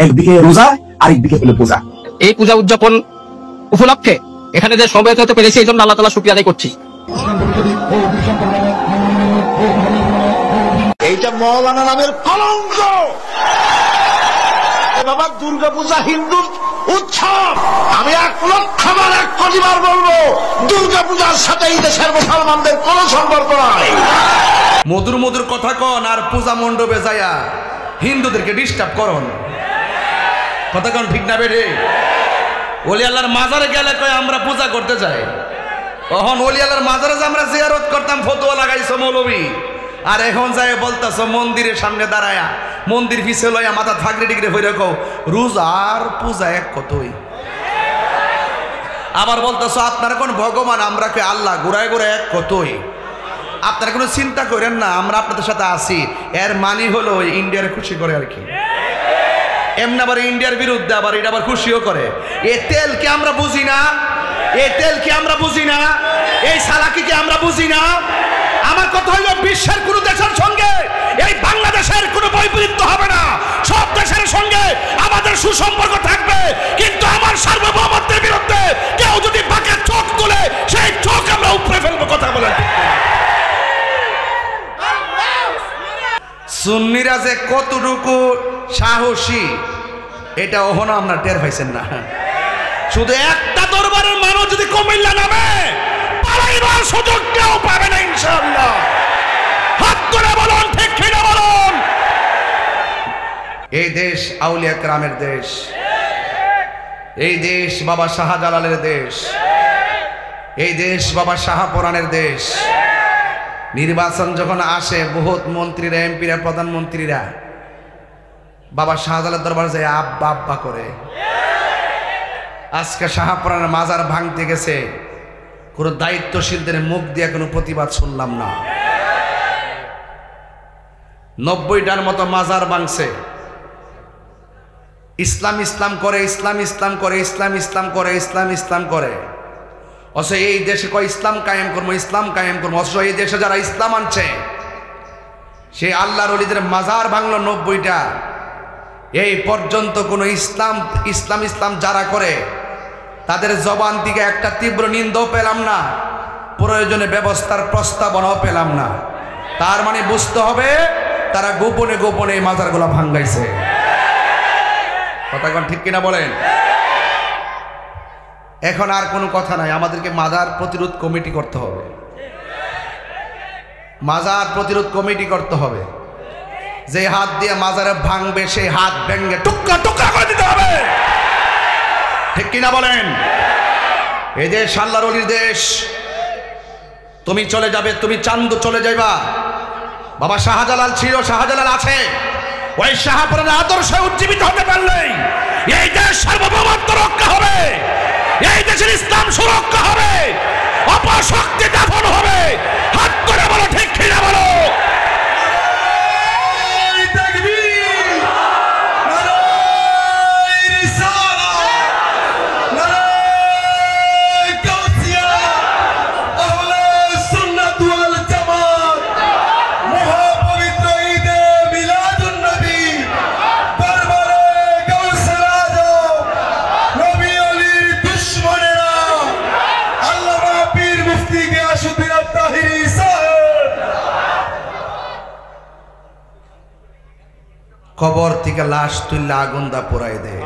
একদিকে রোজা আরেকদিকে হলো পূজা। এই পূজা উদযাপন উপলক্ষে এখানে যে সমবেত হতে পেরেছি এই জন্য আল্লাহ তাআলা শুকরিয়া আদায় করছি। এইটা মৌলানা নামের কলঙ্ক। বাবা দুর্গা পূজা হিন্দুর উৎসব। আমি 1,00,000 বার 1 কোটি বার বলবো, দুর্গা পূজার সাথে এই দেশের মুসলমানদের কোন সম্পর্ক নাই। মধুর মধুর কথা কন আর পূজা মণ্ডপে যায়া হিন্দুদেরকে ডিস্টার্ব করন, কথা কন ঠিক না বেড়ে? ওলি আল্লাহর মাজারে গেলে কয় আমরা পূজা করতে যাই, তখন ওলি আল্লাহর মাজারে যে আমরা জিয়ারত করতাম ফতোয়া লাগাইছো মৌলবী, আর এখন যায় বলতেছ মন্দিরের সামনে দাঁড়ায়া মন্দির পিছে লইয়া মাথা থাকড়ে টিকরে হয়ে রাখো রোজা আর পূজা এক কতই। আবার বলতেছ আপনারা কোন ভগবান, আমরা কে আল্লাহ, ঘুরায় ঘুরায় এক কতই। আপনারা কোনো চিন্তা করেন না, আমরা আপনাদের সাথে আছি। এর মানে হলো ইন্ডিয়ার খুশি করে আর কি, এমনি আবার ইন্ডিয়ার বিরুদ্ধে আবার এটা আবার খুশিও করে। এ তেল কি আমরা বুঝি না? এই তেল কি আমরা বুঝি না? এই সালাকি কি আমরা বুঝি না? আমার কথা হলো বিশ্বের কোন দেশের সঙ্গে এই বাংলাদেশের কোনো বৈপরীত্য হবে না, সব দেশের সঙ্গে আমাদের সুসম্পর্ক থাকবে, কিন্তু আমার সার্বভৌমত্বের বিরুদ্ধে কেউ যদি বাঁকে চোখ তুলে সেই চোখ আমরা উপরে ফেলবো, কথা বলেন। সুন্নিরা যে কতটুকু সাহসী এটা ওহনো আমরা টের পাইছেন না। শুধু একটা দরবারের মানুষ যদি কুমিল্লা নামে পালাইবার সুযোগ কেউ পাবে না ইনশাআল্লাহ। হাত তুলে বলুন ঠিক কিনা বলুন। এই দেশ আউলিয়া কেরামের দেশ, এই দেশ বাবা শাহজালালের দেশ, এই দেশ বাবা শাহপুরাণের দেশ। নির্বাচন যখন আসে বহুত মন্ত্রীরা, এমপিরা, প্রধানমন্ত্রীরা বাবা শাহজালালের দরবার যায় আব্বা আব্বা করে। আজকে শাহপুরাণের মাজার ভাঙতে গেছে, কোনো দায়িত্বশীলদের মুখ দিয়ে কোনো প্রতিবাদ শুনলাম না। 90টার মতো মাজার ভাঙছে, ইসলাম ইসলাম করে, ইসলাম ইসলাম করে, ইসলাম ইসলাম করে, ইসলাম ইসলাম করে। অথচ এই দেশে কয় ইসলাম কায়েম করবো, ইসলাম কায়েম করবো। অথচ এই দেশে যারা ইসলাম আনছে সেই আল্লাহর ওলিদের মাজার ভাঙলো 90টা। এই পর্যন্ত কোনো ইসলাম ইসলাম ইসলাম যারা করে তাদের জবান থেকে একটা তীব্র নিন্দাও পেলাম না, প্রয়োজনে ব্যবস্থার প্রস্তাবনাও পেলাম না। তার মানে বুঝতে হবে তারা গোপনে গোপনে এই মাজারগুলো ভাঙাইছে, কথা কোন ঠিক কিনা বলেন? এখন আর কোনো কথা নাই, আমাদেরকে মাজার প্রতিরোধ কমিটি করতে হবে, মাজার প্রতিরোধ কমিটি করতে হবে। যে হাত দিয়ে মাজারে ভাঙবে সেই হাত ভেঙে টুকরা টুকরা করে দিতে হবে, ঠিক কিনা বলেন? এই দেশ আল্লাহর ওলির দেশ। তুমি চলে যাবে, তুমি চান্দ চলে যাইবা। বাবা শাহজালাল ছিল, শাহজালাল আছে, ওই শাহপুরাণের আদর্শে উজ্জীবিত হতে পারলেই এই দেশ সার্বভৌমত্ব রক্ষা হবে, এই দেশের ইসলাম সুরক্ষা হবে, অপশক্তি দাফন হবে। হাত করে বলো ঠিক কিনা বলো। কবর থেকে লাশ তুললে আগুন দা পোড়াই দেয়।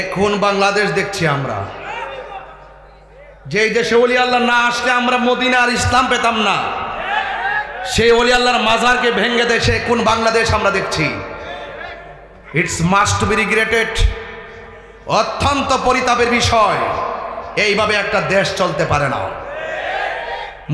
এখন বাংলাদেশ দেখছি আমরা, যেই দেশে ওলি আল্লাহ না আসলে আমরা মদিনা আর ইসলাম পেতাম না, সেই ওলি আল্লাহর মাজারকে ভেঙে দেয় সে কোন বাংলাদেশ আমরা দেখছি। It's must be regretted. অত্যন্ত পরিতাপের বিষয়, এইভাবে একটা দেশ চলতে পারে না।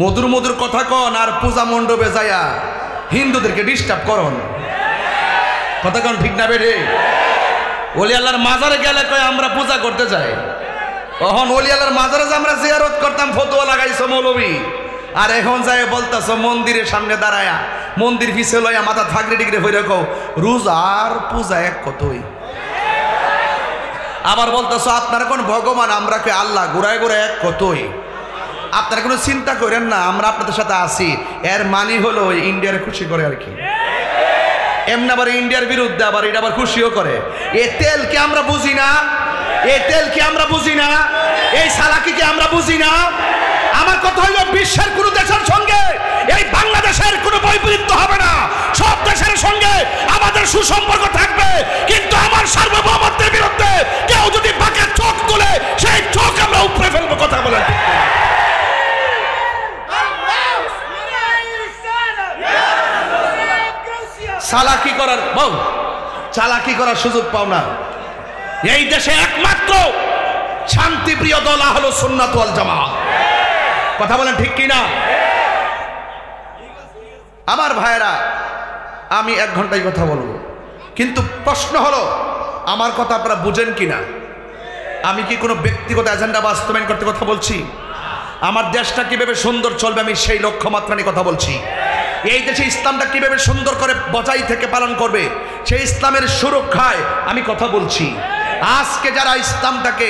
মধুর মধুর কথা কন আর পূজা মণ্ডপে যায়া হিন্দুদেরকে ডিস্টার্ব করন, কথা কোন ঠিক না বেড়ে? ওলি আল্লাহর মাজারে গেলে কয় আমরা পূজা করতে যাই, তখন ওলি আল্লাহর মাজারে যে আমরা জিয়ারত করতাম ফতোয়া লাগাইছো মৌলবী, আর এখন যায় বলতেছ মন্দিরের সামনে দাঁড়ায়া মন্দির পিছে লইয়া মাথা থাকড়ে টিকরে হয়ে রাখো রোজা আর পূজা এক কতই। আবার বলতেছ আপনারা কোন ভগবান, আমরা কে আল্লাহ, ঘুরায় ঘুরায় এক কতই। আপনারা কোনো চিন্তা করেন না, আমরা আপনাদের সাথে আছি। এর মানে হলো ইন্ডিয়ার খুশি করে আর কি। এমনি আবার ইন্ডিয়ার বিরুদ্ধে আবার এটা আবার খুশিও করে। এই তেলকে আমরা বুঝি না, এই তেলকে আমরা বুঝি না, এই সালাকিকে আমরা বুঝি না। আমার কথা হলো বিশ্বের কোন দেশের সঙ্গে এই বাংলাদেশের কোনো বৈপরীত্য হবে না। সব দেশের সঙ্গে আমাদের সুসম্পর্ক থাকবে, কিন্তু আমার সার্বভৌমত্বের বিরুদ্ধে কেউ যদি বাঁকা চোখ তোলে সেই চোখ আমরা উপরে ফেলবো। কথা বলেন চালাকি করার বউ চালাকি করার সুযোগ পাও না। এই দেশে একমাত্র শান্তিপ্রিয় দল হলো সুন্নাত ওয়াল জামাত। কথা বলেন ঠিক কি না? আমার ভাইরা, আমি 1 ঘন্টায় কথা বলবো, কিন্তু প্রশ্ন হলো আমার কথা আপনারা বুঝেন কিনা। আমি কি কোনো ব্যক্তিগত এজেন্ডা বাস্তবায়ন করতে কথা বলছি? আমার দেশটা কিভাবে সুন্দর চলবে আমি সেই লক্ষ্যমাত্রা নিয়ে কথা বলছি। এই দেশে ইসলামটা কিভাবে সুন্দর করে বজায় থেকে পালন করবে সেই ইসলামের সুরক্ষায় আমি কথা বলছি। আজকে যারা ইসলামটাকে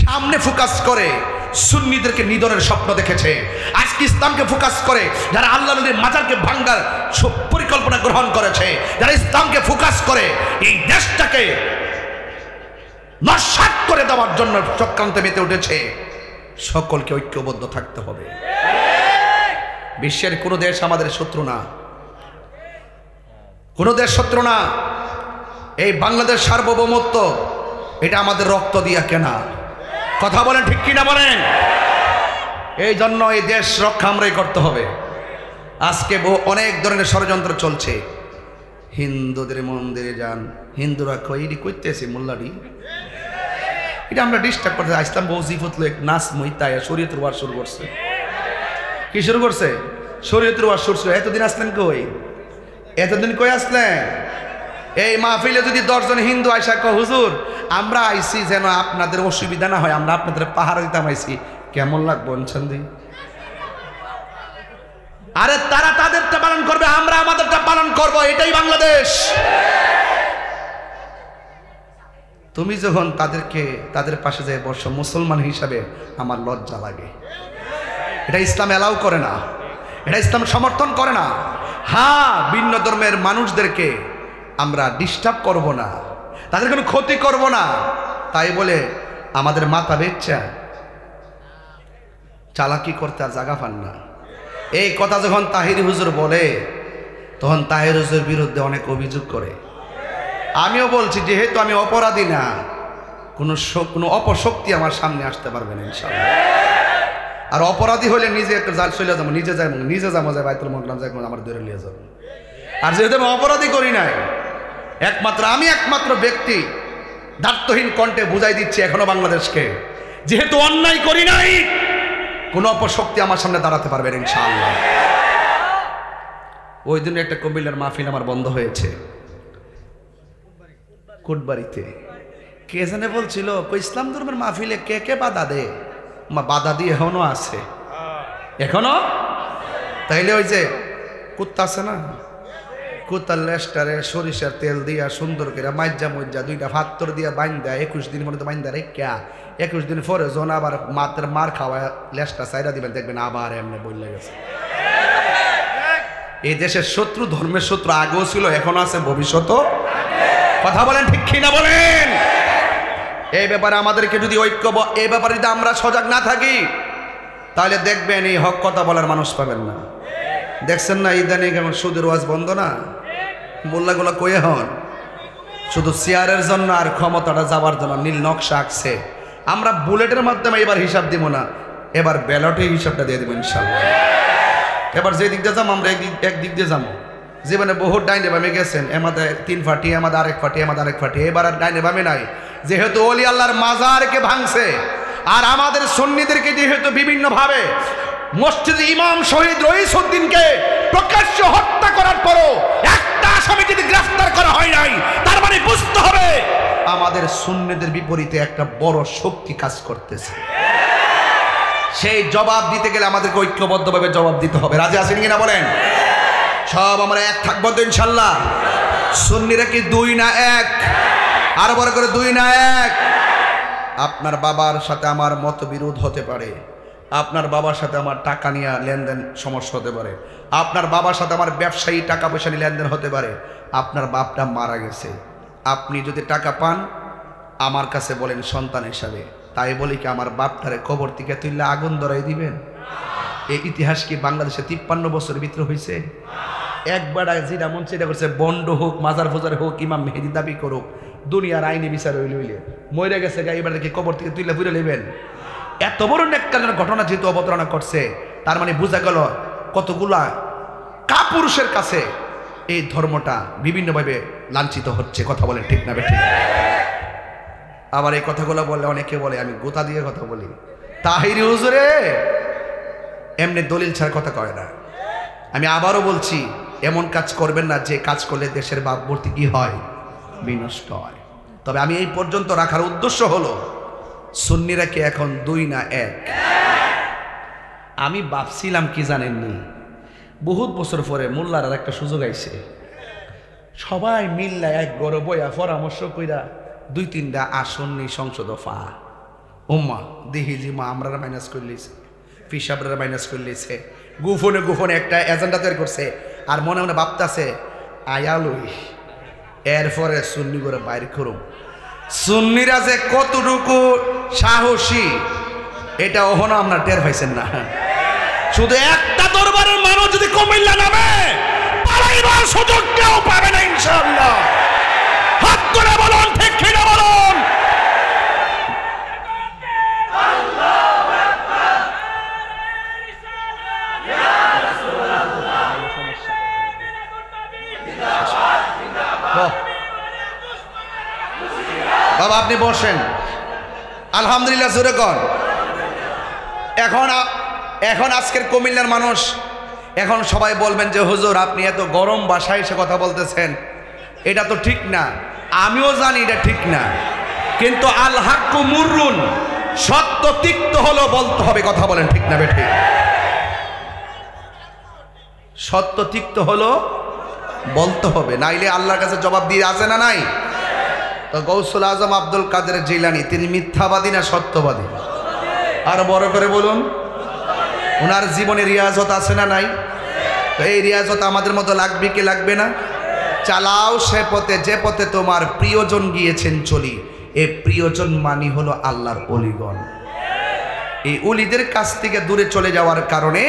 সামনে ফোকাস করে সুন্নিদেরকে নিধনের স্বপ্ন দেখেছে, আজকে ইসলামকে ফোকাস করে যারা আল্লাহ নবীর মাজারকে ভাঙার পরিকল্পনা গ্রহণ করেছে, যারা ইসলামকে ফোকাস করে এই দেশটাকে নস্যাৎ করে দেওয়ার জন্য চক্রান্তে মেতে উঠেছে, সকলকে ঐক্যবদ্ধ থাকতে হবে। বিশ্বের কোনো দেশ আমাদের শত্রু না, কোনো দেশ শত্রু না। এই বাংলাদেশ সার্বভৌমত্ব এটা আমাদের রক্ত দিয়া কেনা। কথা বলেন ঠিক কিনা বলেন? এই জন্য এই দেশ রক্ষা আমরাই করতে হবে। আজকে অনেক ধরনের ষড়যন্ত্র চলছে। হিন্দুদের মন্দিরে যান, হিন্দুরা কইরি করতেছে মোল্লারি, এটা আমরা ডিস্টার্ব করতে। ইসলাম বৌজিফত লোক নাচ মহিতায় শরীয়তের ওয়াজ শুরু করছে। কি শুরু করছে? শরীয়তের ওয়াজ শুরু। এতদিন আসলেন কই? এতদিন কই আসলেন? এই মাহফিলে যদি 10 জন হিন্দু আইসা কয় হুজুর আমরা আইছি যেন আপনাদের অসুবিধা না হয়, আমরা আপনাদের পাহাড় দিতাম আইছি, কেমন লাগবো? আরে তারা তাদেরটা পালন করবে, আমরা আমাদেরটা পালন করব, এটাই বাংলাদেশ। তুমি যখন তাদের পাশে যায় বসো, মুসলমান হিসাবে আমার লজ্জা লাগে। এটা ইসলাম এলাও করে না, এটা ইসলাম সমর্থন করে না। হ্যাঁ, ভিন্ন ধর্মের মানুষদেরকে আমরা ডিস্টার্ব করব না, তাদের কোনো ক্ষতি করব না, তাই বলে আমাদের মাথা বেচ্চা চালাকি করতে আর জায়গা পান না। এই কথা যখন তাহির হুজুর বলে তখন তাহির হুজুরের বিরুদ্ধে অনেক অভিযোগ করে। আমিও বলছি যেহেতু আমি অপরাধী না, কোনো অপশক্তি আমার সামনে আসতে পারবে না ইনশাআল্লাহ। আর অপরাধী হলে নিজে একটা চলে যাবো, নিজে যাবো যায় বাইতুল মোকাররম যাই আমার ধরে নিয়ে যাবো। আর যেহেতু আমি অপরাধী করি নাই, আমি একমাত্র ব্যক্তি দায়িত্বহীন কণ্ঠে বুঝাই দিচ্ছি এখনো বাংলাদেশকে, যেহেতু অন্যায় করি নাই, কোনো অপশক্তি আমার সামনে দাঁড়াতে পারবে না ইনশাআল্লাহ। ওই দিন একটা কবিলের মাহফিল আমার বন্ধ হয়েছে কোটবাড়িতে। কে জানে বলছিল ইসলাম ধর্মের মাহফিলে কে কে বাধা দেয়? বাধা দিয়ে এখনো আছে, এখনো। তাইলে ওই যে কুত্তা আছে না, কুত্তার লেস্টারে সরিষার তেল দিয়া সুন্দর করে মাইজা মজ্জা 2টা ফাত্তর দিয়া বাইন দেয়, 21 দিন মনে তো বাইন দেয় রেখা। 21 দিন পরে যখন আবার মার খাওয়া লেসটা চাইরা দিবেন, দেখবেন আবার এমনি বললে গেছে। এই দেশের শত্রু, ধর্মের শত্রু আগেও ছিল, এখন আছে, ভবিষ্যতও। কথা বলেন ঠিক কিনা বলেন? এই ব্যাপারে আমাদেরকে যদি এই ব্যাপারে যদি আমরা সজাগ না থাকি, তাহলে দেখবেন এই হক কথা বলার মানুষ পাবেন না। দেখছেন না ইদানিং এখন সুদের ওয়াজ বন্ধ না, মোল্লাগুলো কয়ে হন শুধু চেয়ারের জন্য আর ক্ষমতাটা যাবার জন্য নীল নকশা আঁকছে। আমরা বুলেটের মাধ্যমে এবার হিসাব দিব না, এবার ব্যালটে হিসাবটা দিয়ে দেবো ইনশাল্লাহ। এবার যে দিক দিয়ে যাবো আমরা এক দিক দিয়ে যাবো। জীবনে বহু ডাইনে বামে গেছেন, এমাদের 3 ফাটি, আমাদের আরেক ফাটি, আমাদের আরেক ফাটি, এবার আর ডাইনে বামে নাই। যেহেতু ওলি আল্লাহর মাজারকে ভাঙছে, আর আমাদের সুন্নিদেরকে যেহেতু বিভিন্নভাবে মসজিদ ইমাম শহীদ রইসউদ্দিনকে প্রকাশ্য হত্যা করার পরও একটা আসামি যদি গ্রেফতার করা হয় নাই, তার মানে বুঝতে হবে আমাদের সুন্নিদের বিপরীতে একটা বড় শক্তি কাজ করতেছে। সেই জবাব দিতে গেলে আমাদেরকে ঐক্যবদ্ধভাবে জবাব দিতে হবে। রাজি আছেন কিনা বলেন? সব আমরা এক থাকবো তো ইনশাল্লাহ। সুন্নিরা কি 2 না 1? আরো বড় করে 2 না 1? আপনার বাবার সাথে আমার মতবিরোধ হতে পারে, আপনার বাবার সাথে আমার টাকা নিয়ে লেনদেন সমস্যা হতে পারে, আপনার বাবার সাথে আমার ব্যবসায়ী টাকা পয়সা নিয়ে লেনদেন হতে পারে, আপনার বাপটা মারা গেছে, আপনি যদি টাকা পান আমার কাছে বলেন সন্তান হিসাবে, তাই বলি কি আমার বাপটারে কবর থেকে তুললে আগুন ধরাই দিবেন? এই ইতিহাস কি বাংলাদেশে 53 বছরের ভিতরে হয়েছে? একবার যেটা মন সেটা করছে, বন্ড হোক, মাজার ফোজার হোক, ইমাম মেহেদি দাবি করুক, দুনিয়ার আইনি বিচার হইলে মরে গেছে গা, এবার দেখে কবর থেকে তুলে ফুলে নেবেন? এত বড় নেককারের ঘটনা যেহেতু অবতারণা করছে, তার মানে বোঝা গেল কতগুলা কাপুরুষের কাছে এই ধর্মটা বিভিন্নভাবে লাঞ্ছিত হচ্ছে। কথা বলেন ঠিক না বেঠিক? আবার এই কথাগুলো বললে অনেকে বলে আমি গোতা দিয়ে কথা বলি। তাহিরি হুজুরে এমনি দলিল ছাড়া কথা কয় না। আমি আবারও বলছি, এমন কাজ করবেন না যে কাজ করলে দেশের ভাবমূর্তি কি হয়, বিনষ্ট হয়। তবে আমি এই পর্যন্ত রাখার উদ্দেশ্য হলো সুন্নিরা কি এখন 2 না 1? আমি ভাবছিলাম কি জানেননি, বহুত বছর পরে মোল্লার একটা সুযোগ আইছে, সবাই মিল্লা এক গড় বইয়া পরামর্শ কইরা 2-3টা আসন নি সংসদ ফা উম্মা দেহি জিমা আমরা মাইনাস করে লিছে, ফিসাবরা মাইনাস করে লিছে, গোপনে গোপনে একটা এজেন্ডা তৈরি করছে, আর মনে মনে ভাবতাছে আয়ালই এরপরে সুন্নি করে বাইরে করুম। সুন্নিরা যে কতটুকু সাহসী এটা ওহনো আপনার টের পাইছেন না। শুধু একটা দরবারের মানুষ যদি কুমিল্লা নামে পালাইবার সুযোগ কেউ পাবে না ইনশাআল্লাহ। হাত করে বলুন ঠিক কিনা বলুন। বাবা আপনি বসেন, আলহামদুলিল্লাহ জোরে কর। এখন আজকের কুমিল্লার মানুষ, এখন সবাই বলবেন যে হুজুর আপনি এত গরম ভাষায় এসে কথা বলতেছেন, এটা তো ঠিক না। আমিও জানি এটা ঠিক না, কিন্তু আল হাক্কু মুররুন, সত্য তিক্ত হলো বলতে হবে। কথা বলেন ঠিক না বেঠিক? সত্য তিক্ত হলো বলতে হবে, নাইলে আল্লাহর কাছে জবাব দিয়ে আছে না নাই? তো গৌসুল আজম আব্দুল কাদের জিলানী তিনি মিথ্যাবাদী না সত্যবাদী? আর বড় করে বলুন। ওনার জীবনে রিয়াজত আছে না নাই? তো এই রিয়াজত আমাদের মতো লাগবে কি লাগবে না? চালাও সে পথে যে পথে তোমার প্রিয়জন গিয়েছেন চলি, এই প্রিয়জন মানি হলো আল্লাহর অলিগণ। এই অলিদের কাছ থেকে দূরে চলে যাওয়ার কারণে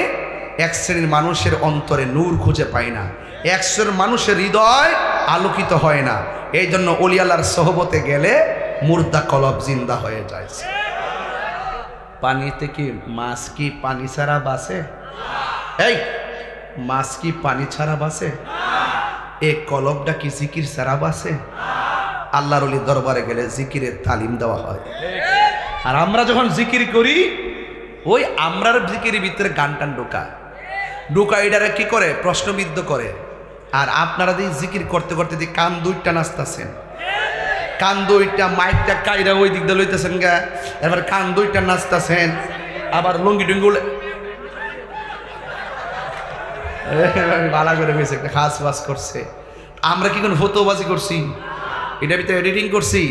এক শ্রেণীর মানুষের অন্তরে নূর খুঁজে পায় না, এক শ্রেণীর মানুষের হৃদয় আলোকিত হয় না। এই জন্য অলি আল্লাহর সোহবতে গেলে মুর্দা কলব জিন্দা হয়ে যায়। পানিতে কি মাছ কি পানি ছাড়া বাসে? এই মাছ কি পানি ছাড়া বাসে? এই কলবটা কি জিকির ছাড়া বাসে? আল্লাহর ওলির দরবারে গেলে জিকিরের তালিম দেওয়া হয়। আর আমরা যখন জিকির করি, ওই আমরার জিকিরের ভিতরে গান টান ঢোকা এটারে কি করে প্রশ্নবিদ্ধ করে। আর আপনারা দিয়ে জিকির করতে করতে দিয়ে কান দুইটা নাচতেছেন, কান দুইটা মাইকটা কাইরা ওই দিক দিয়ে লইতেছেন গা, এবার কান দুইটা নাচতেছেন, আবার লঙ্গি ডুঙ্গুল বালা করে গেছে, একটা খাস বাস করছে। আমরা কি কোনো ফটোবাজি করছি? এটার ভিতরে এডিটিং করছি?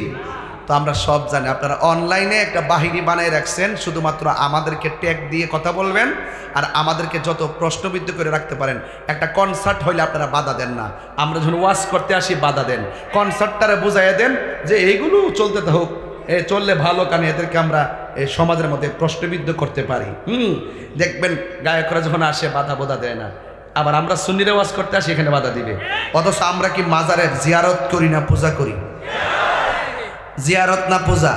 তো আমরা সব জানি। আপনারা অনলাইনে একটা বাহিনী বানায় রাখছেন, শুধুমাত্র আমাদেরকে ট্যাগ দিয়ে কথা বলবেন আর আমাদেরকে যত প্রশ্নবিদ্ধ করে রাখতে পারেন। একটা কনসার্ট হইলে আপনারা বাধা দেন না, আমরা যখন ওয়াজ করতে আসি বাধা দেন। কনসার্টটারে বুঝাইয়া দেন যে এইগুলো চলতে হোক, চললে ভালো, কারণ এদেরকে আমরা এই সমাজের মধ্যে প্রশ্নবিদ্ধ করতে পারি। দেখবেন গায়করা যখন আসে বাধা বোধা দেয় না, আবার আমরা সুন্নিরা ওয়াজ করতে আসি এখানে বাধা দিবে। অথচ আমরা কি মাজারের জিয়ারত করি না পূজা করি? জিয়ারত না পূজা?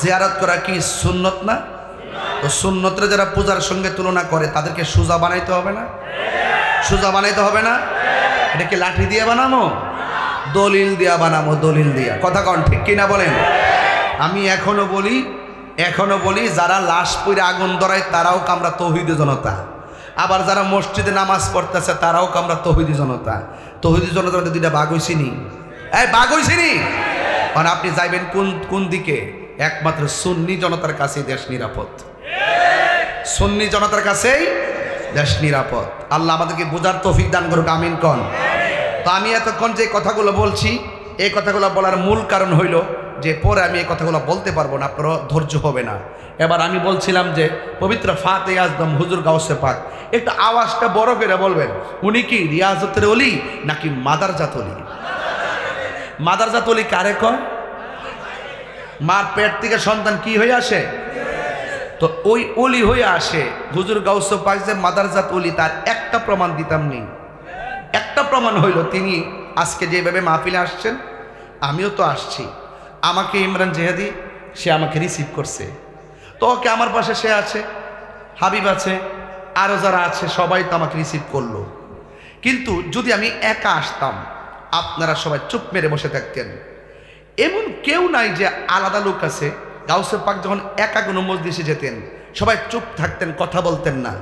জিয়ারত করা কি সুন্নত না? তো সুন্নতরে যারা পূজার সঙ্গে তুলনা করে তাদেরকে সোজা বানাইতে হবে না? সোজা বানাইতে হবে না? এটা কি লাঠি দিয়ে বানামো? দলিল দিয়া বানামো, দলিল দিয়া। কথা কন ঠিক কিনা বলেন? আমি এখনো বলি যারা লাশ পুড়ে আগুন ধরায় তারাও কামরা তৌহিদি জনতা, আবার যারা মসজিদে নামাজ পড়তেছে তারাও কামরা তৌহিদি জনতা। তৌহিদি জনতার মধ্যে দুইটা ভাগ হইছিনি? ভাগ হইছিনি? কারণ আপনি যাইবেন কোন দিকে? একমাত্র সুন্নি জনতার কাছেই দেশ নিরাপদ, সুন্নি জনতার কাছেই দেশ নিরাপদ। আল্লাহ আমাদেরকে বোঝার তৌফিক দান করুক, আমিন কন। তো আমি এতক্ষণ যে কথাগুলো বলছি, এই কথাগুলো বলার মূল কারণ হইল যে পরে আমি এই কথাগুলো বলতে পারবো না, আপনারও ধৈর্য হবে না। এবার আমি বলছিলাম যে পবিত্র ফাতে আজম হুজুর গাউসে পাক, একটু আওয়াজটা বড় করে বলবেন, উনি কি রিয়াজতের অলি নাকি মাদারজাত অলি? মাদারজাত অলি কারে কয়? মার পেট থেকে সন্তান কি হয়ে আসে? তো ওই অলি হয়ে আসে। হুজুর গাউসে পাক যে মাদারজাত অলি, তার একটা প্রমাণ দিতাম নেই। একটা প্রমাণ হইল, তিনি আজকে যেভাবে মাহফিলে আসছেন, আমিও তো আসছি। আমাকে ইমরান জেহাদি সে আমাকে রিসিভ করছে, তো ওকে আমার পাশে সে আছে, হাবিব আছে, আরও যারা আছে সবাই তো আমাকে রিসিভ করলো। কিন্তু যদি আমি একা আসতাম, আপনারা সবাই চুপ মেরে বসে থাকতেন। এমন কেউ নাই যে আলাদা লোক আছে। গাউসে পাক যখন একা কোনো মজলিসে যেতেন, সবাই চুপ থাকতেন, কথা বলতেন না।